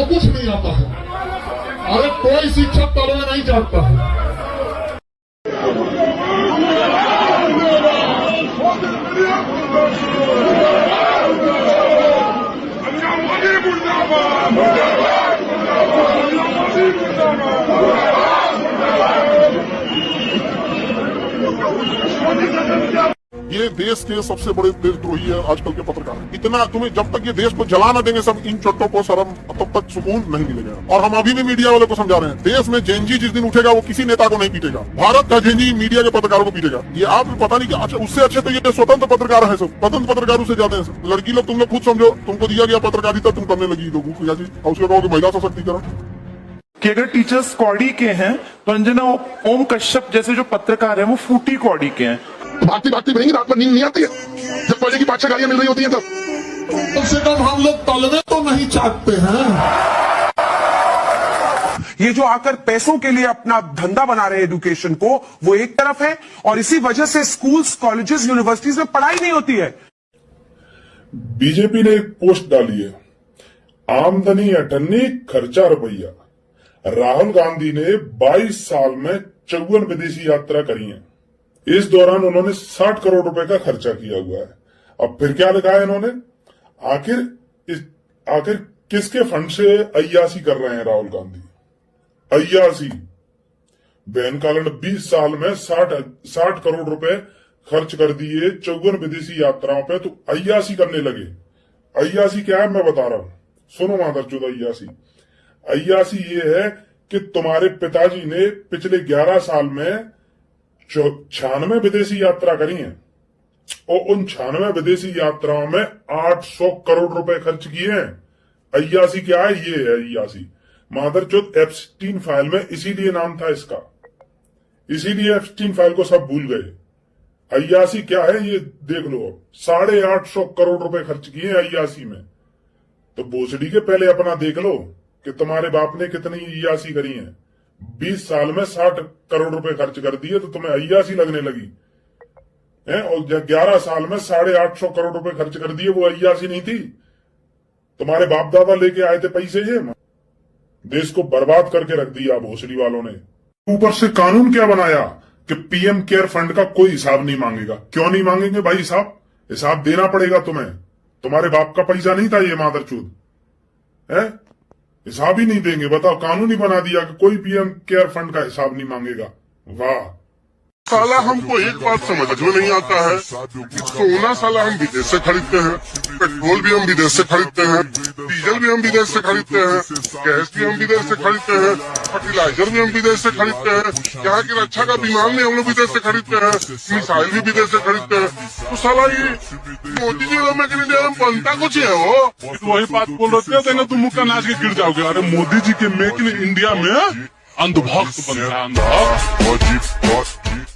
को कुछ नहीं आता है। अरे कोई शिक्षक तलवे नहीं चढ़ता है। ये देश के सबसे बड़े देशद्रोही है आजकल के पत्रकार। इतना तुम्हें जब तक ये देश को जला न देंगे सब इन चोटों को शर्म, तब तक सुकून नहीं मिलेगा। और हम अभी भी मीडिया वाले को समझा रहे हैं, देश में जेनजी जिस दिन उठेगा वो किसी नेता को नहीं पीटेगा। भारत का जेनजी मीडिया के पत्रकारों को पीटेगा। ये आप पता नहीं कि अच्छा उससे अच्छे तो ये स्वतंत्र पत्रकार है। सब स्वतंत्र पत्रकारों से ज्यादा है। लड़की लोग तुम लोग खुद समझो, तुमको दिया गया पत्रकारिता तुम करने लगी लोगों को, और उसके कहोगे महिला सशक्तिकरण। कि अगर टीचर्स कौड़ी के हैं तो अंजना ओम कश्यप जैसे जो पत्रकार हैं वो फूटी कौड़ी के हैं। भागती भागती बहेंगी, रात में नींद नहीं आती है जब पहले की 5-6 गाड़ियां मिल रही होती हैं तब। कम से कम हम लोग तलवे तो नहीं चाटते हैं। ये जो आकर पैसों के लिए अपना धंधा बना रहे हैं एजुकेशन को, वो एक तरफ है, और इसी वजह से स्कूल्स, कॉलेजेस, यूनिवर्सिटीज में पढ़ाई नहीं होती है। बीजेपी ने एक पोस्ट डाली है, आमदनी अठन्नी खर्चा रुपया। राहुल गांधी ने 22 साल में 54 विदेशी यात्रा करी है। इस दौरान उन्होंने 60 करोड़ रुपए का खर्चा किया हुआ है। अब फिर क्या लिखा है इन्होंने, आखिर किसके फंड से अय्यासी कर रहे हैं राहुल गांधी? अय्यासी बहन कालन 20 साल में 60 करोड़ रुपए खर्च कर दिए 54 विदेशी यात्राओं पे, तो अय्यासी करने लगे। अय्यासी क्या है मैं बता रहा हूं, सुनो मादरचोद। अय्यासी ये है कि तुम्हारे पिताजी ने पिछले 11 साल में 96 विदेशी यात्रा करी है, और उन 96 विदेशी यात्राओं में 800 करोड़ रुपए खर्च किए हैं। अय्यासी क्या है? ये है अय्यासी मादरचोद। एप्स्टीन फाइल में इसीलिए नाम था इसका, इसीलिए एप्स्टीन फाइल को सब भूल गए। अय्यासी क्या है ये देख लो। 850 करोड़ रुपए खर्च किए हैं अय्यासी में। तो भोसड़ी के पहले अपना देख लो कि तुम्हारे बाप ने कितनी अय्यासी करी है। 20 साल में 60 करोड़ रुपए खर्च कर दिए तो तुम्हें अय्यासी लगने लगी है। और 11 साल में 850 करोड़ रुपए खर्च कर दिए, वो अय्यासी नहीं थी। तुम्हारे बाप दादा लेके आए थे पैसे, ये देश को बर्बाद करके रख दिया भोसड़ी वालों ने। ऊपर से कानून क्या बनाया कि पीएम केयर फंड का कोई हिसाब नहीं मांगेगा। क्यों नहीं मांगेंगे भाई? हिसाब देना पड़ेगा तुम्हें। तुम्हारे बाप का पैसा नहीं था ये मादरचोद है, हिसाब ही नहीं देंगे। बताओ, कानून ही बना दिया कि कोई पीएम केयर फंड का हिसाब नहीं मांगेगा। वाह साला, हमको एक बात समझ में नहीं आता है, सोना साला हम विदेश से खरीदते हैं, पेट्रोल भी हम विदेश से खरीदते हैं, डीजल भी हम विदेश से खरीदते हैं, गैस भी हम विदेश से खरीदते हैं, फर्टिलाइजर भी हम विदेश से खरीदते हैं, यहाँ की रक्षा का विमान भी हम लोग विदेश से खरीदते हैं, मिसाइल भी विदेश से खरीदते हैं। तो साला ये मोदी जी लोग मेक इन इंडिया में बनता कुछ है वो। तो वही बात बोल रहे थे ना, तुम मुक्का नाच के गिर जाओगे। अरे मोदी जी के मेक इन इंडिया में अंधभक्त बनता है, अंधभक्त।